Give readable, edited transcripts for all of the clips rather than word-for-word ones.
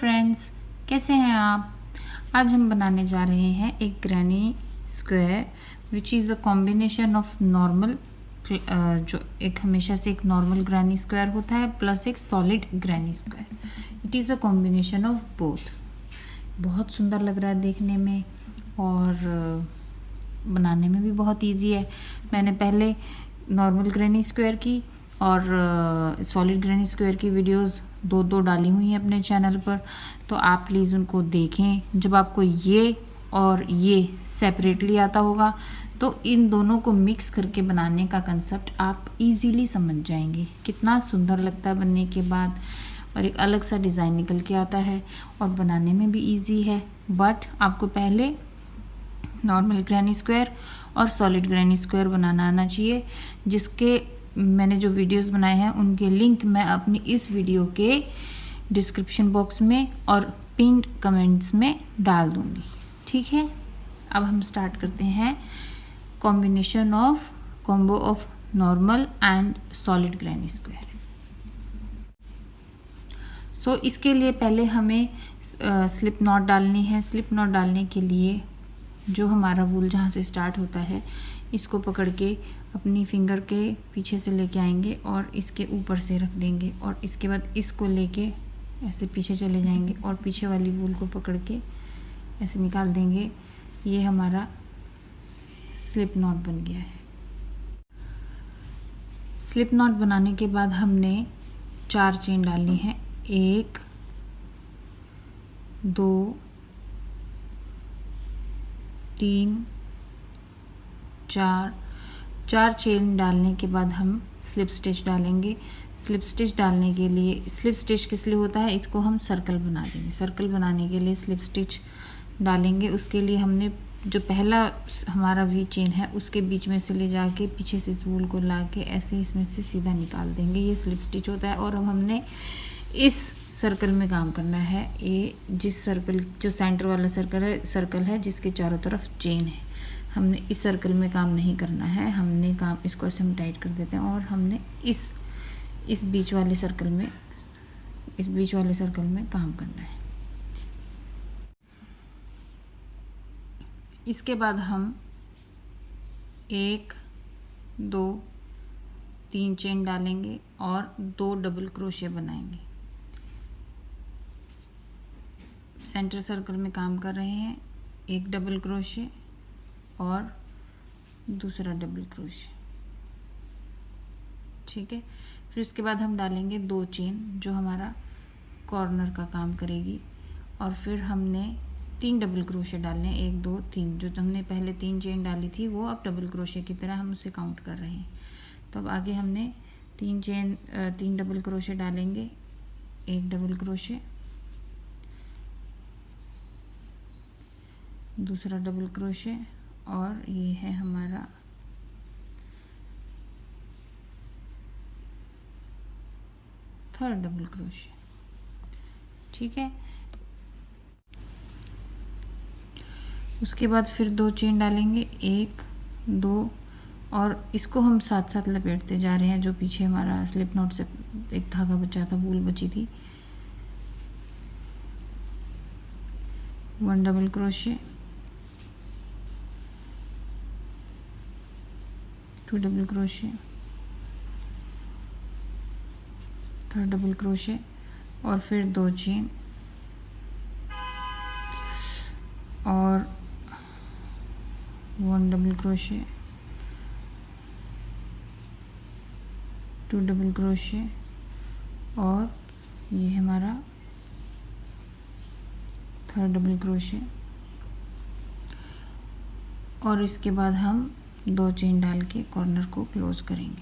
Friends, कैसे हैं आप। आज हम बनाने जा रहे हैं एक granny square which is a combination of normal, जो एक हमेशा से एक नॉर्मल ग्रैनी स्क्वायर होता है प्लस एक solid granny square. It is a combination of both. बहुत सुंदर लग रहा है देखने में और बनाने में भी बहुत इजी है। मैंने पहले नॉर्मल ग्रैनी स्क्वायर की और सॉलिड ग्रैनी स्क्वायर की वीडियोस दो डाली हुई हैं अपने चैनल पर, तो आप प्लीज़ उनको देखें। जब आपको ये और ये सेपरेटली आता होगा तो इन दोनों को मिक्स करके बनाने का कंसेप्ट आप इजीली समझ जाएंगे। कितना सुंदर लगता है बनने के बाद, और एक अलग सा डिज़ाइन निकल के आता है और बनाने में भी इजी है। बट आपको पहले नॉर्मल ग्रैनी स्क्वायर और सॉलिड ग्रैनी स्क्वायर बनाना आना चाहिए, जिसके मैंने जो वीडियोस बनाए हैं उनके लिंक मैं अपनी इस वीडियो के डिस्क्रिप्शन बॉक्स में और पिन्ड कमेंट्स में डाल दूँगी। ठीक है, अब हम स्टार्ट करते हैं combo of normal and solid granny square. So इसके लिए पहले हमें स्लिप नॉट डालनी है। स्लिप नॉट डालने के लिए जो हमारा वूल जहाँ से स्टार्ट होता है, इसको पकड़ के अपनी फिंगर के पीछे से लेके आएंगे और इसके ऊपर से रख देंगे, और इसके बाद इसको लेके ऐसे पीछे चले जाएंगे और पीछे वाली वूल को पकड़ के ऐसे निकाल देंगे। ये हमारा स्लिप नॉट बन गया है। स्लिप नॉट बनाने के बाद हमने 4 चेन डालनी है। 1 2 3 4 चेन डालने के बाद हम स्लिप स्टिच डालेंगे। स्लिप स्टिच डालने के लिए, स्लिप स्टिच किस लिए होता है, इसको हम सर्कल बना देंगे। सर्कल बनाने के लिए स्लिप स्टिच डालेंगे। उसके लिए हमने जो पहला हमारा वी चेन है उसके बीच में से ले जाके पीछे से इस वूल को ला के ऐसे इसमें से सीधा निकाल देंगे। ये स्लिप स्टिच होता है। और अब हमने इस सर्कल में काम करना है। ये जिस सर्कल, जो सेंटर वाला सर्कल है जिसके चारों तरफ चेन है, हमने इस सर्कल में काम नहीं करना है। हमने काम, इसको ऐसे हम टाइट कर देते हैं और हमने इस बीच वाले सर्कल में काम करना है। इसके बाद हम 1 2 3 चेन डालेंगे और 2 डबल क्रोशे बनाएंगे। सेंटर सर्कल में काम कर रहे हैं, 1 डबल क्रोशे और दूसरा डबल क्रोशे। ठीक है, फिर उसके बाद हम डालेंगे 2 चेन जो हमारा कॉर्नर का काम करेगी, और फिर हमने 3 डबल क्रोशे डालने हैं। 1 2 3, जो हमने पहले 3 चेन डाली थी वो अब डबल क्रोशे की तरह हम उसे काउंट कर रहे हैं। तो अब आगे हमने 3 डबल क्रोशे डालेंगे। 1 डबल क्रोशे, दूसरा डबल क्रोशे, और ये है हमारा थर्ड डबल क्रोशे। ठीक है, उसके बाद फिर 2 चेन डालेंगे, 1 2, और इसको हम साथ साथ लपेटते जा रहे हैं। जो पीछे हमारा स्लिप नॉट से एक धागा बचा था, वूल बची थी। 1 double crochet, 2 double crochet, third double crochet, और फिर 2 चेन और 1 डबल क्रोशे, 2 डबल क्रोशे, और ये हमारा थर्ड डबल क्रोशे। और इसके बाद हम 2 चेन डाल के कॉर्नर को क्लोज करेंगे।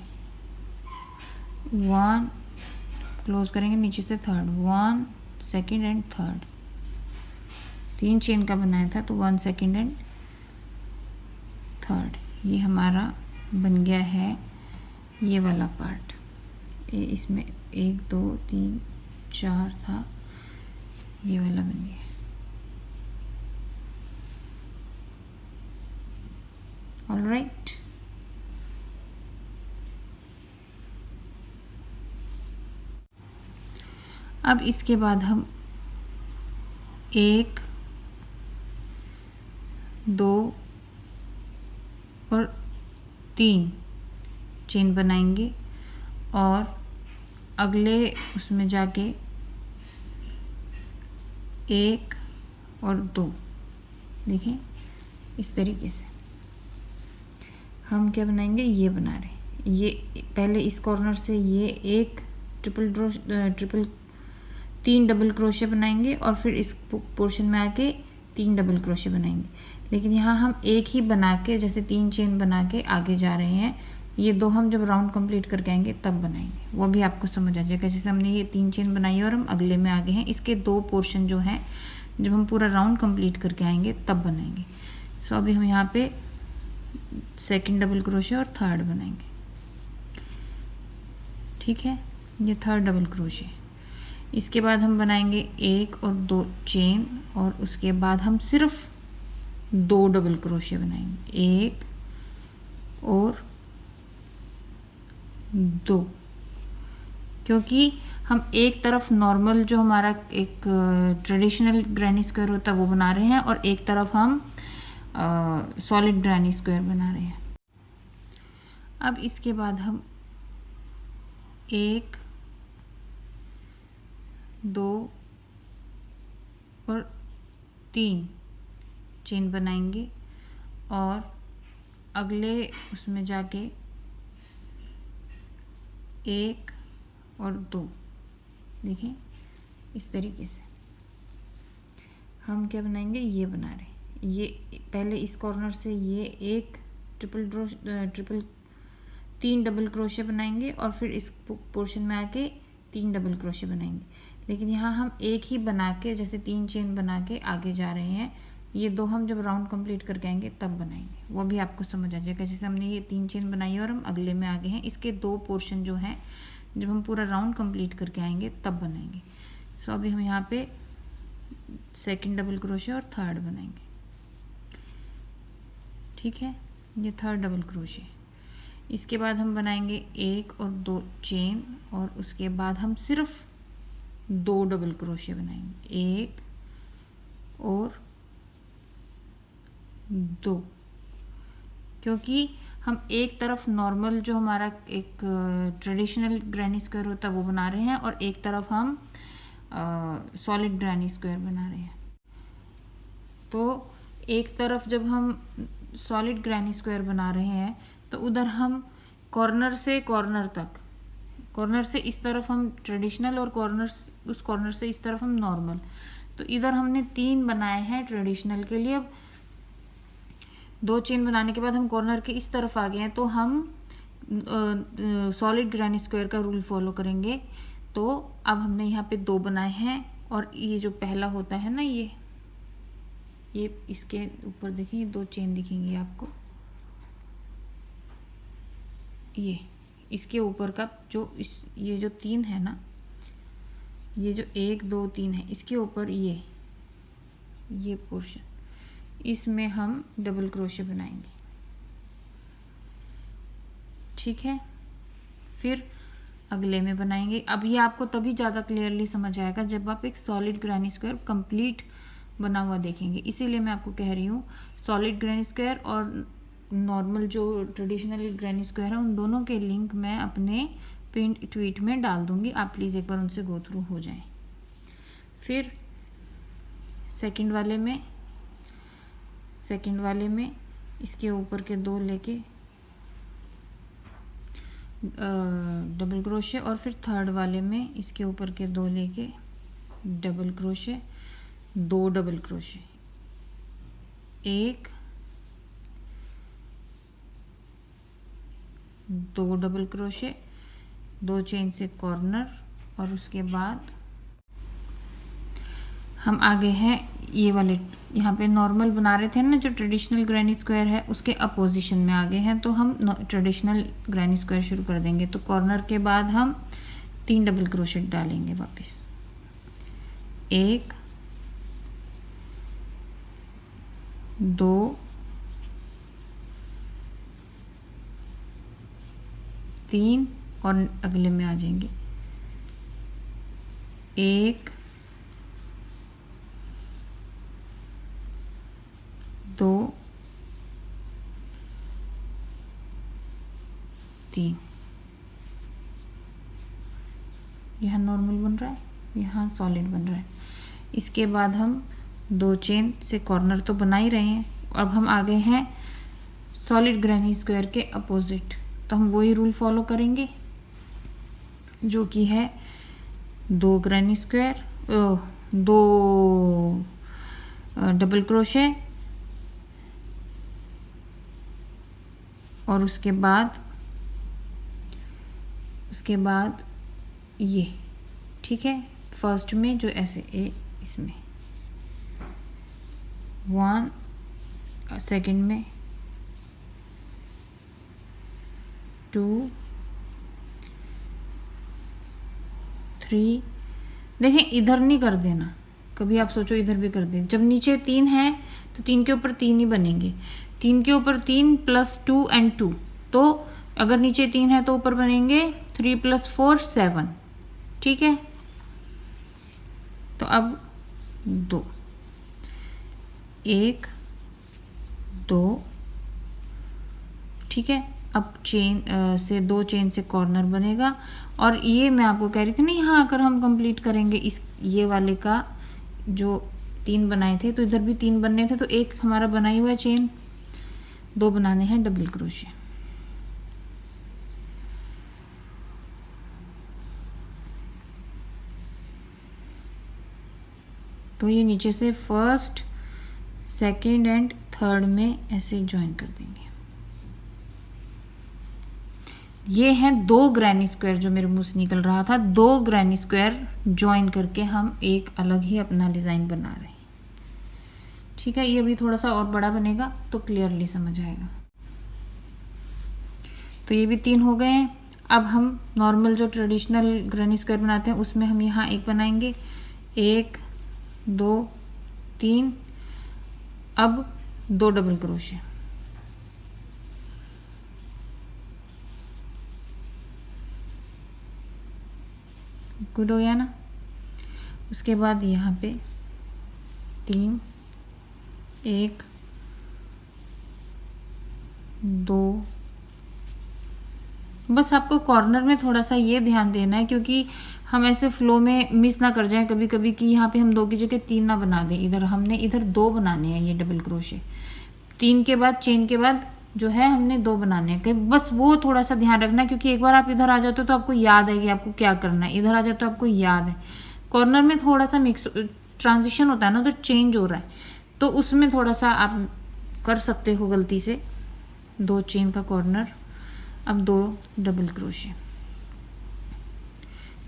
1 क्लोज करेंगे नीचे से, third 1 second and third. 3 chain का बनाया था तो 1 सेकेंड एंड थर्ड। ये हमारा बन गया है ये वाला पार्ट। इसमें 1 2 3 4 था, ये वाला बन गया। ऑलराइट, अब इसके बाद हम 1 2 और 3 चेन बनाएंगे और अगले उसमें जाके 1 और 2, देखिए इस तरीके से हम क्या बनाएंगे, ये बना रहे हैं। ये पहले इस कॉर्नर से ये एक ट्रिपल 3 डबल क्रोशे बनाएंगे और फिर इस पोर्शन में आके 3 डबल क्रोशे बनाएंगे। लेकिन यहाँ हम एक ही बना के, जैसे 3 चेन बना के आगे जा रहे हैं। ये 2 हम जब राउंड कंप्लीट करके आएंगे तब बनाएंगे, वो भी आपको समझ आ जाएगा। जैसे हमने ये 3 चेन बनाई है और हम अगले में आगे हैं, इसके 2 पोर्शन जो हैं जब हम पूरा राउंड कंप्लीट करके आएंगे तब बनाएंगे। सो अभी हम यहाँ पे सेकंड डबल क्रोशे और थर्ड बनाएंगे, ठीक है। ये थर्ड डबल क्रोशे, इसके बाद हम बनाएंगे 1 और 2 चेन और उसके बाद हम सिर्फ 2 डबल क्रोशे बनाएंगे, 1 और 2, क्योंकि हम एक तरफ नॉर्मल जो हमारा एक ट्रेडिशनल ग्रैनी स्क्वायर होता है वो बना रहे हैं और एक तरफ हम सॉलिड ग्रैनी स्क्वायर बना रहे हैं। अब इसके बाद हम 1 2 और 3 चेन बनाएंगे और अगले उसमें जाके 1 और 2, देखिए इस तरीके से हम क्या बनाएंगे, ये बना रहे हैं। ये पहले इस कॉर्नर से ये एक ट्रिपल 3 डबल क्रोशे बनाएंगे और फिर इस पोर्शन में आके 3 डबल क्रोशे बनाएंगे। लेकिन यहाँ हम एक ही बना के, जैसे 3 चेन बना के आगे जा रहे हैं। ये 2 हम जब राउंड कंप्लीट करके आएंगे तब बनाएंगे, वो भी आपको समझ आ जाएगा। जैसे हमने ये 3 चेन बनाई है और हम अगले में आगे हैं, इसके 2 पोर्शन जो हैं जब हम पूरा राउंड कंप्लीट करके आएंगे तब बनाएंगे। सो अभी हम यहाँ पे सेकंड डबल क्रोशे और थर्ड बनाएंगे, ठीक है। ये थर्ड डबल क्रोशे, इसके बाद हम बनाएंगे 1 और 2 चेन और उसके बाद हम सिर्फ 2 डबल क्रोशे बनाएंगे, 1 और 2, क्योंकि हम एक तरफ नॉर्मल जो हमारा एक ट्रेडिशनल ग्रैनी स्क्वायर होता है वो बना रहे हैं और एक तरफ हम सॉलिड ग्रैनी स्क्वायर बना रहे हैं। तो एक तरफ जब हम सॉलिड ग्रैनी स्क्वायर बना रहे हैं तो उधर हम कॉर्नर से कॉर्नर तक, कॉर्नर से इस तरफ हम ट्रेडिशनल और उस कॉर्नर से इस तरफ हम नॉर्मल, तो इधर हमने 3 बनाए हैं ट्रेडिशनल के लिए। अब 2 चेन बनाने के बाद हम कॉर्नर के इस तरफ आ गए हैं तो हम सॉलिड ग्रैनी स्क्वायर का रूल फॉलो करेंगे। तो अब हमने यहाँ पे 2 बनाए हैं और ये जो पहला होता है ना, ये इसके ऊपर देखिए 2 चेन दिखेंगी आपको, ये इसके ऊपर का जो ये जो 3 है ना, ये जो 1 2 3 है, इसके ऊपर ये पोर्शन, इसमें हम डबल क्रोशे बनाएंगे, ठीक है। फिर अगले में बनाएंगे। अब ये आपको तभी ज़्यादा क्लियरली समझ आएगा जब आप एक सॉलिड ग्रैनी स्क्वायर कंप्लीट बना हुआ देखेंगे। इसीलिए मैं आपको कह रही हूँ सॉलिड ग्रैनी स्क्वायर और नॉर्मल जो ट्रेडिशनल ग्रैनी स्क्वायर है उन दोनों के लिंक मैं अपने पिन ट्वीट में डाल दूँगी, आप प्लीज़ एक बार उनसे गो थ्रू हो जाएं। फिर सेकंड वाले में इसके ऊपर के 2 लेके डबल क्रोशे और फिर थर्ड वाले में इसके ऊपर के 2 लेके double crochet, 2 double crochet, 1 2 double crochet, 2 chain से कॉर्नर और उसके बाद हम आगे हैं ये वाले, यहाँ पे नॉर्मल बना रहे थे ना जो ट्रेडिशनल ग्रैनी स्क्वायर है उसके अपोजिशन में आगे हैं, तो हम ट्रेडिशनल ग्रैनी स्क्वायर शुरू कर देंगे। तो कॉर्नर के बाद हम 3 डबल क्रोशेट डालेंगे वापस, 1 2 3 और अगले में आ जाएंगे 1 2 3, यहाँ नॉर्मल बन रहा है, यहाँ सॉलिड बन रहा है। इसके बाद हम 2 चेन से कॉर्नर तो बना ही रहे हैं। अब हम आ गए हैं सॉलिड ग्रैनी स्क्वायर के अपोजिट, तो हम वही रूल फॉलो करेंगे जो कि है 2 ग्रैनी स्क्वायर, 2 डबल क्रोशे और उसके बाद ये, ठीक है। फर्स्ट में जो ऐसे इसमें 1, सेकंड में 2 3। देखें इधर नहीं कर देना, कभी आप सोचो इधर भी कर दें। जब नीचे 3 है तो 3 के ऊपर 3 ही बनेंगे, 3 के ऊपर 3 प्लस 2 एंड 2, तो अगर नीचे 3 है तो ऊपर बनेंगे 3 + 4 7, ठीक है। तो अब 2, 1 2, ठीक है। अब चेन से 2 चेन से कॉर्नर बनेगा, और ये मैं आपको कह रही थी ना, यहाँ अगर हम कंप्लीट करेंगे इस ये वाले का जो 3 बनाए थे तो इधर भी 3 बनने थे, तो एक हमारा बना ही हुआ है चेन, 2 बनाने हैं डबल क्रोशे। तो ये नीचे से फर्स्ट, सेकंड एंड थर्ड में ऐसे ज्वाइन कर देंगे। ये हैं 2 ग्रैनी स्क्वायर जो मेरे मुंह से निकल रहा था, 2 ग्रैनी स्क्वायर ज्वाइन करके हम एक अलग ही अपना डिजाइन बना रहे हैं, ठीक है। ये भी थोड़ा सा और बड़ा बनेगा तो क्लियरली समझ आएगा। तो ये भी 3 हो गए हैं। अब हम नॉर्मल जो ट्रेडिशनल ग्रैनी स्क्वायर बनाते हैं उसमें हम यहाँ एक बनाएंगे, 1 2 3, अब 2 डबल क्रोशे, गुड हो गया ना। उसके बाद यहाँ पे 3 1 2, बस आपको कॉर्नर में थोड़ा सा ये ध्यान देना है क्योंकि हम ऐसे फ्लो में मिस ना कर जाएं कभी कभी कि यहाँ पे हम 2 की जगह 3 ना बना दें। इधर हमने इधर 2 बनाने हैं, ये डबल क्रोशे 3 के बाद चेन के बाद जो है हमने 2 बनाने हैं, बस वो थोड़ा सा ध्यान रखना क्योंकि एक बार आप इधर आ जाते हो तो आपको याद है कि आपको क्या करना है, इधर आ जाते तो आपको याद है। कॉर्नर में थोड़ा सा मिक्स ट्रांजिशन होता है ना, तो चेंज हो रहा है, तो उसमें थोड़ा सा आप कर सकते हो गलती से 2 चेन का कॉर्नर, अब 2 डबल क्रोशे।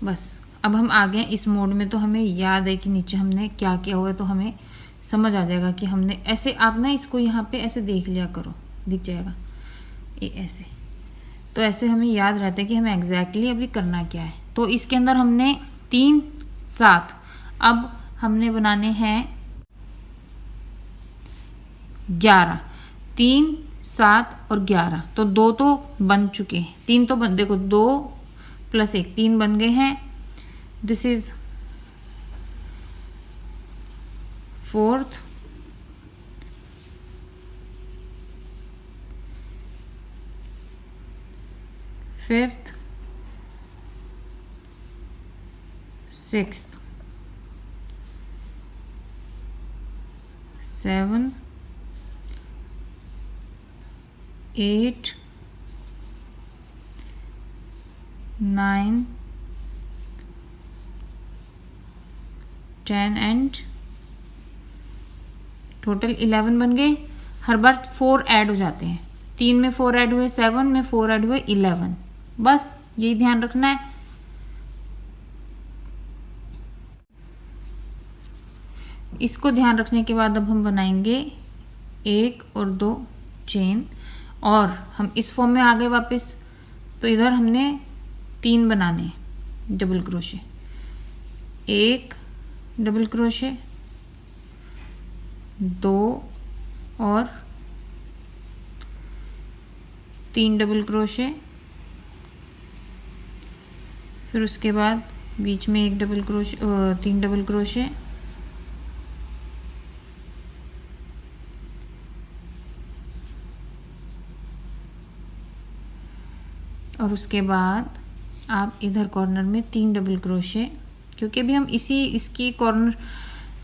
बस अब हम आ गए इस मोड में, तो हमें याद है कि नीचे हमने क्या किया हुआ है, तो हमें समझ आ जाएगा कि हमने ऐसे, आप ना इसको यहाँ पे ऐसे देख लिया करो, दिख जाएगा ये ऐसे, तो ऐसे हमें याद रहता है कि हमें एग्जैक्टली अभी करना क्या है। तो इसके अंदर हमने 3 7, अब हमने बनाने हैं 11, 3 7 और 11, तो 2 तो बन चुके हैं, 3 तो बन, देखो 2 + 1 3 बन गए हैं। This is 4th, 5th, 6th, 7 8 9 10 and total 11 बन गए। हर बार 4 ऐड हो जाते हैं, 3 में 4 ऐड हुए, 7 में 4 ऐड हुए, 11, बस यही ध्यान रखना है। इसको ध्यान रखने के बाद अब हम बनाएंगे 1 और 2 चेन, और हम इस फॉर्म में आ गए वापस, तो इधर हमने 3 बनाने डबल क्रोशे, 1 डबल क्रोशे, 2 और 3 डबल क्रोशे, फिर उसके बाद बीच में 1 डबल क्रोशे, 3 डबल क्रोशे, और उसके बाद आप इधर कॉर्नर में 3 डबल क्रोशे, क्योंकि अभी हम इसकी कॉर्नर,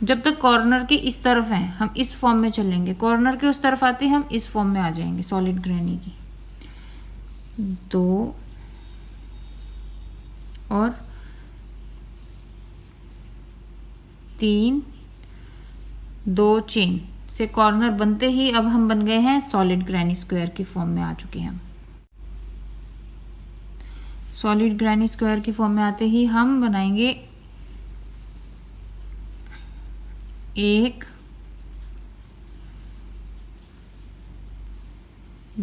जब तक कॉर्नर के इस तरफ हैं हम इस फॉर्म में चलेंगे, कॉर्नर के उस तरफ आते ही हम इस फॉर्म में आ जाएंगे सॉलिड ग्रैनी की। 2 और 3, 2 चेन से कॉर्नर बनते ही अब हम बन गए हैं सॉलिड ग्रैनी स्क्वायर की फॉर्म में आ चुके हैं हम। सॉलिड ग्रैनी स्क्वायर की फॉर्म में आते ही हम बनाएंगे 1,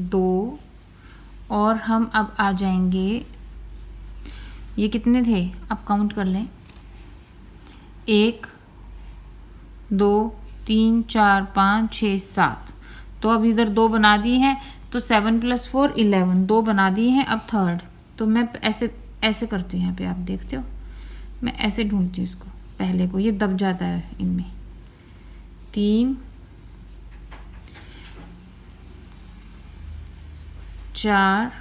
2 और हम अब आ जाएंगे, ये कितने थे आप काउंट कर लें, 1, 2, 3, 4, 5, 6, 7। तो अब इधर 2 बना दिए हैं, तो 7 + 4 11, 2 बना दिए हैं। अब थर्ड, तो मैं ऐसे करती हूँ, यहाँ पे आप देखते हो मैं ऐसे ढूंढती हूँ इसको, पहले को, ये दब जाता है इनमें। 3, 4,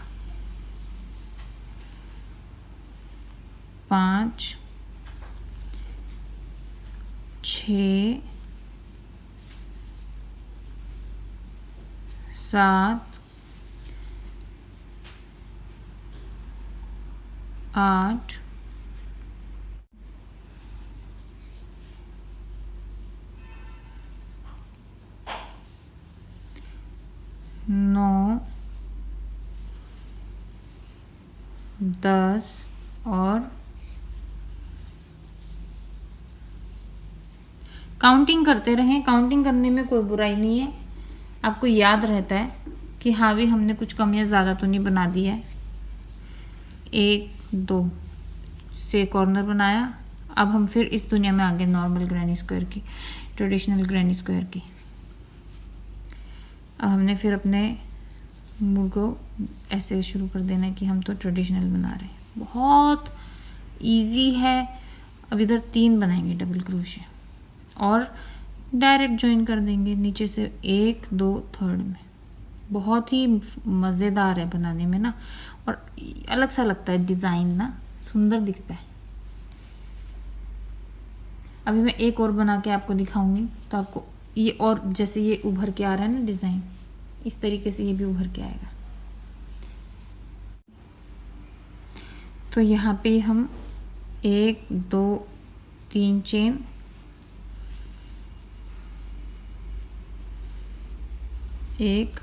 5, 6, 7, 8, 9, 10 और काउंटिंग करते रहें। काउंटिंग करने में कोई बुराई नहीं है, आपको याद रहता है कि हाँ भी हमने कुछ कम या ज़्यादा तो नहीं बना दिया है। 1, 2 से कॉर्नर बनाया। अब हम फिर इस दुनिया में आ गए नॉर्मल ग्रैनी स्क्वायर की, ट्रेडिशनल ग्रैनी स्क्वायर की। अब हमने फिर अपने मूड को ऐसे शुरू कर देना है कि हम तो ट्रेडिशनल बना रहे हैं, बहुत इजी है। अब इधर 3 बनाएंगे डबल क्रोशे और डायरेक्ट ज्वाइन कर देंगे नीचे से 1, 2 थर्ड में। बहुत ही मज़ेदार है बनाने में ना, और अलग सा लगता है डिज़ाइन ना, सुंदर दिखता है। अभी मैं एक और बना के आपको दिखाऊंगी, तो आपको ये और जैसे ये उभर के आ रहा है ना डिज़ाइन, इस तरीके से ये भी उभर के आएगा। तो यहाँ पे हम 1, 2, 3 चेन, 1,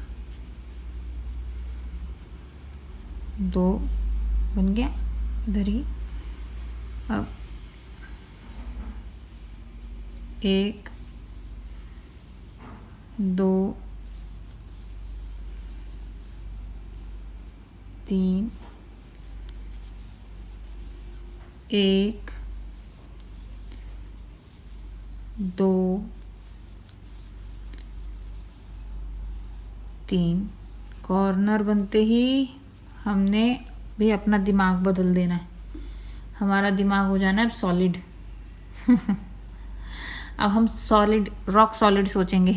2 बन गया इधर ही। अब 1, 2, 3, 1, 2, 3 कॉर्नर बनते ही हमने भी अपना दिमाग बदल देना है, हमारा दिमाग हो जाना है अब सॉलिड। अब हम सॉलिड, रॉक सॉलिड सोचेंगे।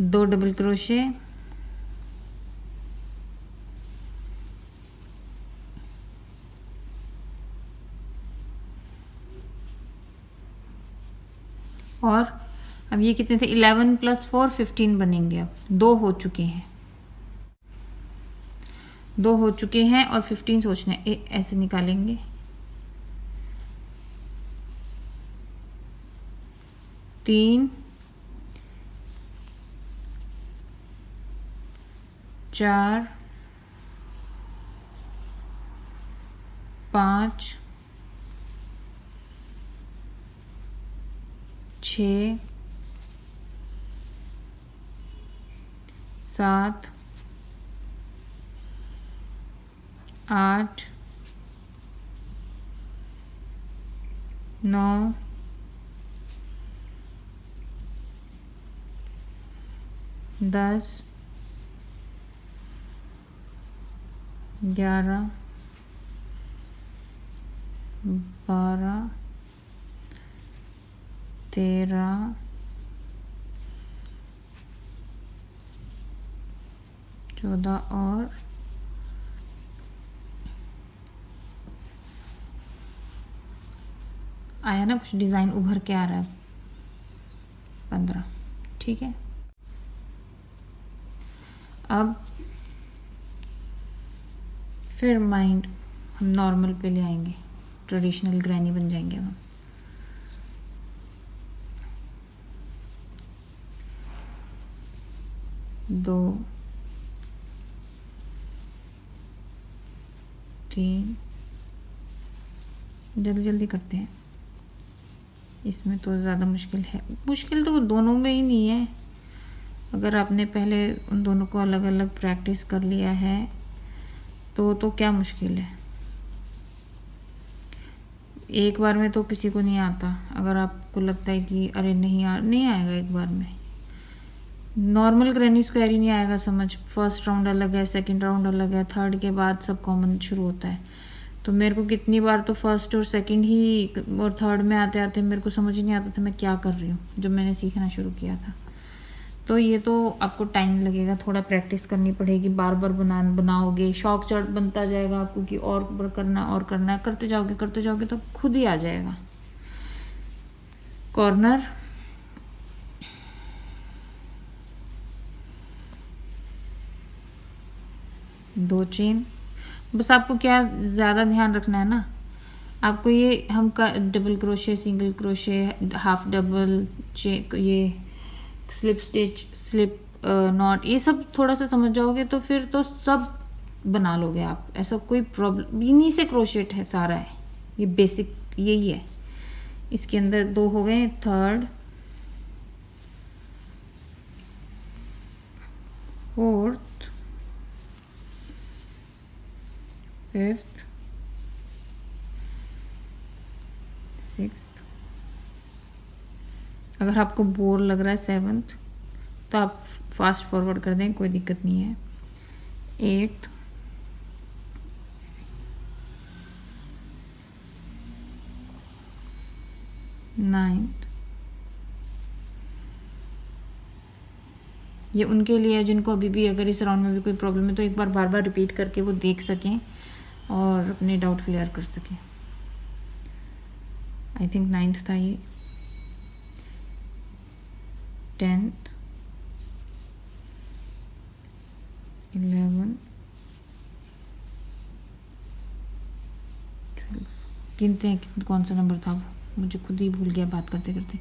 2 डबल क्रोशे, और अब ये कितने थे, 11 + 4 15 बनेंगे। अब 2 हो चुके हैं, 2 हो चुके हैं और 15 सोचने ऐसे निकालेंगे। 3, 4, 5, 6, 7, 8, 9, 10, 11, 12, 13, 14 और आया ना, कुछ डिज़ाइन उभर के आ रहा है, 15। ठीक है, अब फिर माइंड हम नॉर्मल पे ले आएंगे, ट्रेडिशनल ग्रैनी बन जाएंगे हम। दो, 3, जल्दी जल्दी करते हैं, इसमें तो ज़्यादा मुश्किल है। मुश्किल तो दोनों में ही नहीं है, अगर आपने पहले उन दोनों को अलग अलग प्रैक्टिस कर लिया है तो क्या मुश्किल है। एक बार में तो किसी को नहीं आता। अगर आपको लगता है कि अरे नहीं आएगा एक बार में, नॉर्मल ग्रैनी स्क्वायर ही नहीं आएगा समझ। फर्स्ट राउंड अलग है, सेकंड राउंड अलग है, थर्ड के बाद सब कॉमन शुरू होता है। तो मेरे को कितनी बार तो फर्स्ट और सेकंड ही और थर्ड में आते आते मेरे को समझ ही नहीं आता था मैं क्या कर रही हूँ जब मैंने सीखना शुरू किया था। तो ये तो आपको टाइम लगेगा, थोड़ा प्रैक्टिस करनी पड़ेगी, बार बार बनाओगे, शौक चढ़ बनता जाएगा आपको कि और करना, करते जाओगे तो खुद ही आ जाएगा। कॉर्नर, दो चेन, बस आपको क्या ज़्यादा ध्यान रखना है ना, आपको ये हम का double crochet, single crochet, half double check, ये स्लिप स्टिच, स्लिप नॉट, ये सब थोड़ा सा समझ जाओगे तो फिर तो सब बना लोगे आप। ऐसा कोई प्रॉब्लम, इन्हीं से क्रोशेट है सारा है, ये बेसिक यही है। इसके अंदर 2 हो गए, थर्ड, फोर्थ, फिफ्थ, सिक्स्थ, अगर आपको बोर लग रहा है 7th तो आप फास्ट फॉरवर्ड कर दें, कोई दिक्कत नहीं है। 8th, 9th, ये उनके लिए है जिनको अभी भी अगर इस राउंड में भी कोई प्रॉब्लम है तो एक बार बार बार रिपीट करके वो देख सकें और अपने डाउट क्लियर कर सकें। आई थिंक 9th था ये। 10th, 11, 12, गिनते हैं कौन सा नंबर था, मुझे खुद ही भूल गया बात करते करते।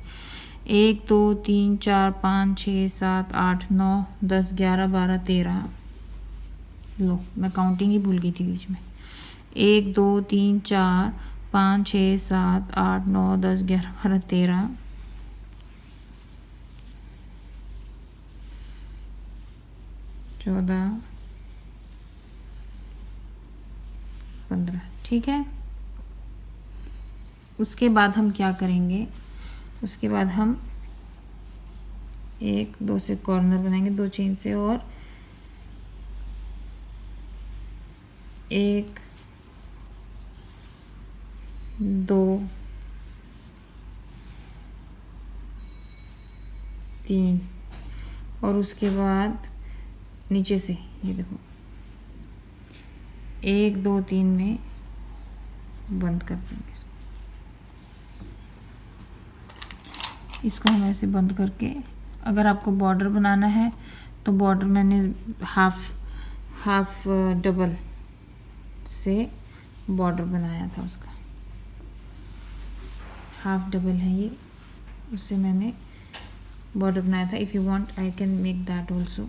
1 2 3 4 5 6 7 8 9 10 11 12 13, लो मैं काउंटिंग ही भूल गई थी बीच में। 1 2 3 4 5 6 7 8 9 10 11 12 13, 14, 15। ठीक है, उसके बाद हम क्या करेंगे, उसके बाद हम 1 2 से कॉर्नर बनाएंगे, 2 चेन से, और 1 2 3, और उसके बाद नीचे से ये देखो 1 2 3 में बंद कर देंगे इसको हम ऐसे बंद करके। अगर आपको बॉर्डर बनाना है तो बॉर्डर मैंने हाफ डबल से बॉर्डर बनाया था, उसका हाफ डबल है ये, उससे मैंने बॉर्डर बनाया था। If you want I can make that also,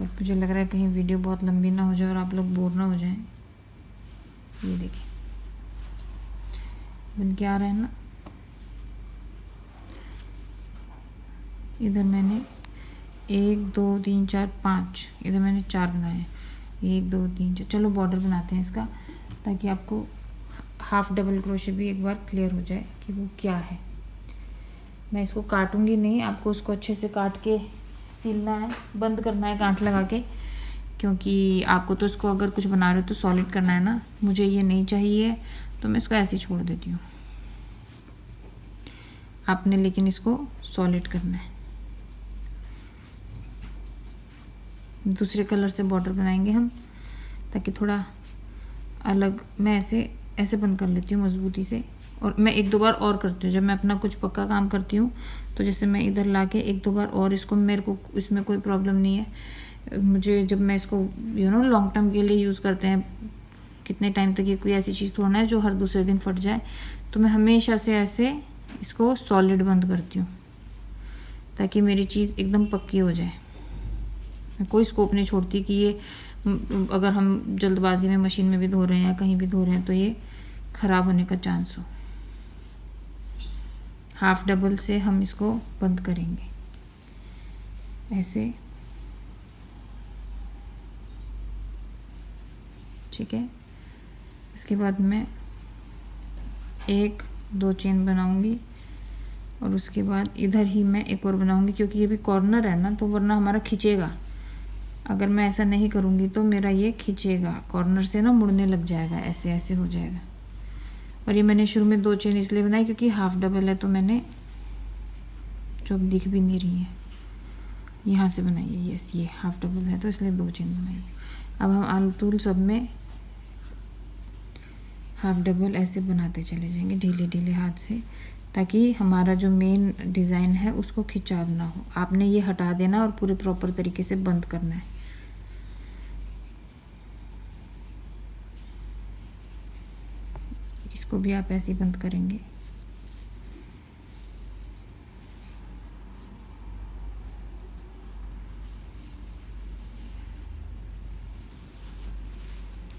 but मुझे लग रहा है कहीं वीडियो बहुत लंबी ना हो जाए और आप लोग बोर ना हो जाएं। ये देखिए बन के आ रहा है ना, इधर मैंने 1 2 3 4 5, इधर मैंने 4 बनाए, 1 2 3 4। चलो बॉर्डर बनाते हैं इसका, ताकि आपको हाफ डबल क्रोशे भी एक बार क्लियर हो जाए कि वो क्या है। मैं इसको काटूंगी नहीं, आपको उसको अच्छे से काट के सिलना है, बंद करना है गांठ लगा के, क्योंकि आपको तो इसको अगर कुछ बना रहे हो तो सॉलिड करना है ना। मुझे ये नहीं चाहिए तो मैं इसको ऐसे ही छोड़ देती हूँ, आपने लेकिन इसको सॉलिड करना है। दूसरे कलर से बॉर्डर बनाएंगे हम, ताकि थोड़ा अलग। मैं ऐसे ऐसे बंद कर लेती हूँ मजबूती से, और मैं एक दो बार और करती हूँ। जब मैं अपना कुछ पक्का काम करती हूँ तो जैसे मैं इधर लाके एक दो बार और इसको, मेरे को इसमें कोई प्रॉब्लम नहीं है मुझे। जब मैं इसको लॉन्ग टर्म के लिए यूज़ करते हैं, कितने टाइम तक, ये कोई ऐसी चीज़ थोड़ा है जो हर दूसरे दिन फट जाए। तो मैं हमेशा से ऐसे इसको सॉलिड बंद करती हूँ, ताकि मेरी चीज़ एकदम पक्की हो जाए। मैं कोई स्कोप नहीं छोड़ती कि ये अगर हम जल्दबाजी में मशीन में भी धो रहे हैं या कहीं भी धो रहे हैं तो ये ख़राब होने का चांस हो। हाफ डबल से हम इसको बंद करेंगे ऐसे, ठीक है। इसके बाद मैं एक दो चेन बनाऊंगी और उसके बाद इधर ही मैं एक और बनाऊंगी, क्योंकि ये भी कॉर्नर है ना, तो वरना हमारा खिंचेगा। अगर मैं ऐसा नहीं करूंगी तो मेरा ये खिंचेगा, कॉर्नर से ना मुड़ने लग जाएगा, ऐसे ऐसे हो जाएगा। और ये मैंने शुरू में 2 चेन इसलिए बनाई क्योंकि हाफ डबल है, तो मैंने जो अब दिख भी नहीं रही है यहाँ से बनाई है। यस, ये हाफ डबल है तो इसलिए 2 चेन बनाई। अब हम आलतूल सब में हाफ डबल ऐसे बनाते चले जाएंगे ढीले ढीले हाथ से, ताकि हमारा जो मेन डिज़ाइन है उसको खिंचाव ना हो। आपने ये हटा देना और पूरे प्रॉपर तरीके से बंद करना है। इसको भी आप ऐसे ही बंद करेंगे।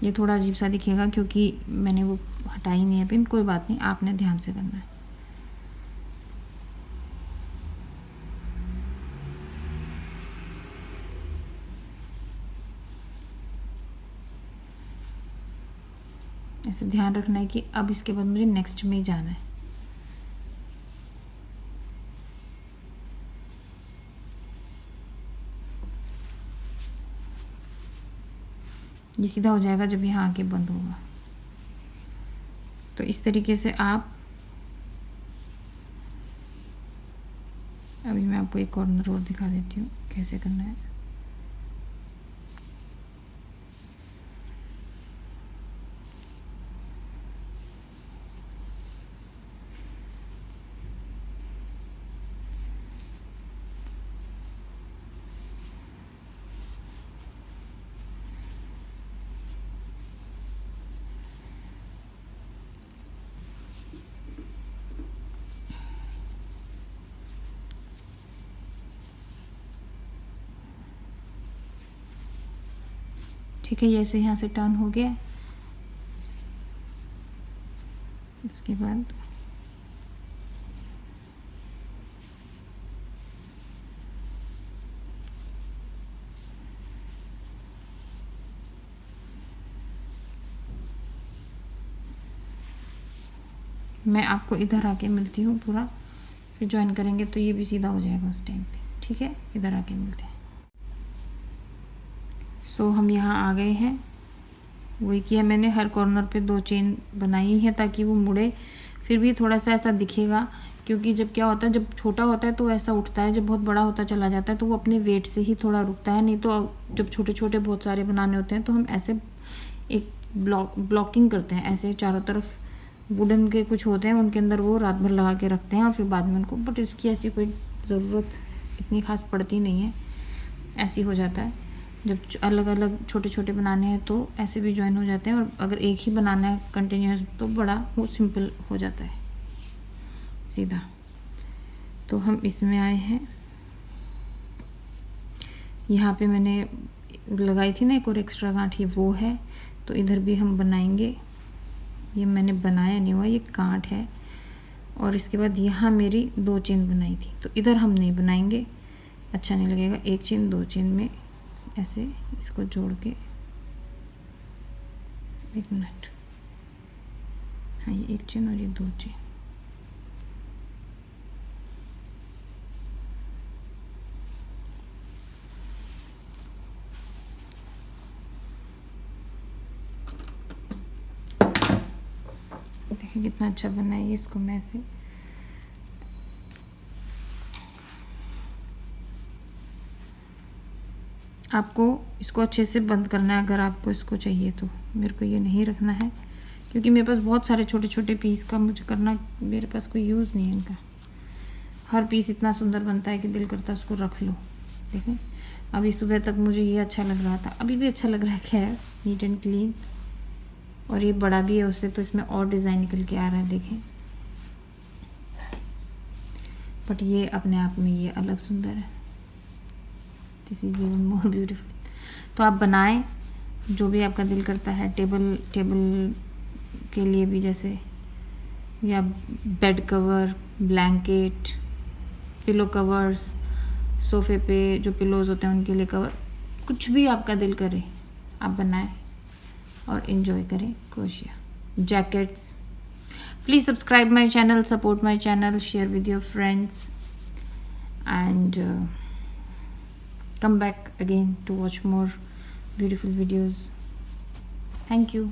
ये थोड़ा अजीब सा दिखेगा क्योंकि मैंने वो हटाई नहीं है पिन, कोई बात नहीं, आपने ध्यान से करना है। ऐसे ध्यान रखना है कि अब इसके बाद मुझे नेक्स्ट में ही जाना है। ये सीधा हो जाएगा जब यहाँ आके बंद होगा। तो इस तरीके से आप, अभी मैं आपको एक कॉर्नर और दिखा देती हूँ कैसे करना है। ठीक है, ये ऐसे यहाँ से टर्न हो गया। इसके बाद मैं आपको इधर आके मिलती हूँ पूरा, फिर ज्वाइन करेंगे तो ये भी सीधा हो जाएगा उस टाइम पे। ठीक है, इधर आके मिलते हैं। सो हम यहाँ आ गए हैं। वही किया मैंने, हर कॉर्नर पे 2 चेन बनाई है ताकि वो मुड़े। फिर भी थोड़ा सा ऐसा दिखेगा, क्योंकि जब क्या होता है, जब छोटा होता है तो ऐसा उठता है, जब बहुत बड़ा होता चला जाता है तो वो अपने वेट से ही थोड़ा रुकता है। नहीं तो जब छोटे छोटे बहुत सारे बनाने होते हैं तो हम ऐसे एक ब्लॉकिंग करते हैं, ऐसे चारों तरफ वुडन के कुछ होते हैं, उनके अंदर वो रात भर लगा के रखते हैं और फिर बाद में उनको, बट इसकी ऐसी कोई ज़रूरत इतनी खास पड़ती नहीं है। ऐसी हो जाता है, जब अलग अलग छोटे छोटे बनाने हैं तो ऐसे भी ज्वाइन हो जाते हैं, और अगर एक ही बनाना है कंटिन्यूस तो बड़ा वो सिंपल हो जाता है सीधा। तो हम इसमें आए हैं, यहाँ पे मैंने लगाई थी ना एक और एक्स्ट्रा गांठ, ये वो है। तो इधर भी हम बनाएंगे। ये मैंने बनाया नहीं हुआ, ये गांठ है। और इसके बाद यहाँ मेरी 2 चेन बनाई थी, तो इधर हम नहीं बनाएंगे, अच्छा नहीं लगेगा। 1 चेन 2 चेन में ऐसे इसको जोड़ के, 1 मिनट, हाँ ये 1 चेन और ये 2 चेन। देखिए कितना अच्छा बना है ये। इसको मैं ऐसे आपको इसको अच्छे से बंद करना है अगर आपको इसको चाहिए तो। मेरे को ये नहीं रखना है क्योंकि मेरे पास बहुत सारे छोटे छोटे पीस का मुझे करना, मेरे पास कोई यूज़ नहीं है इनका। हर पीस इतना सुंदर बनता है कि दिल करता है उसको रख लो। देखें, अभी सुबह तक मुझे ये अच्छा लग रहा था, अभी भी अच्छा लग रहा है, खैर नीट एंड क्लीन। और ये बड़ा भी है उससे, तो इसमें और डिज़ाइन निकल के आ रहा है, देखें। बट ये अपने आप में ये अलग सुंदर है, this is even more beautiful. तो आप बनाएं जो भी आपका दिल करता है। टेबल के लिए भी, जैसे या bed cover, blanket, pillow covers, सोफ़े पे जो पिलोज़ होते हैं उनके लिए कवर, कुछ भी आपका दिल करे आप बनाएं और इन्जॉय करें crochet. Jackets, please subscribe my channel, support my channel, share with your friends and come back again to watch more beautiful videos. Thank you.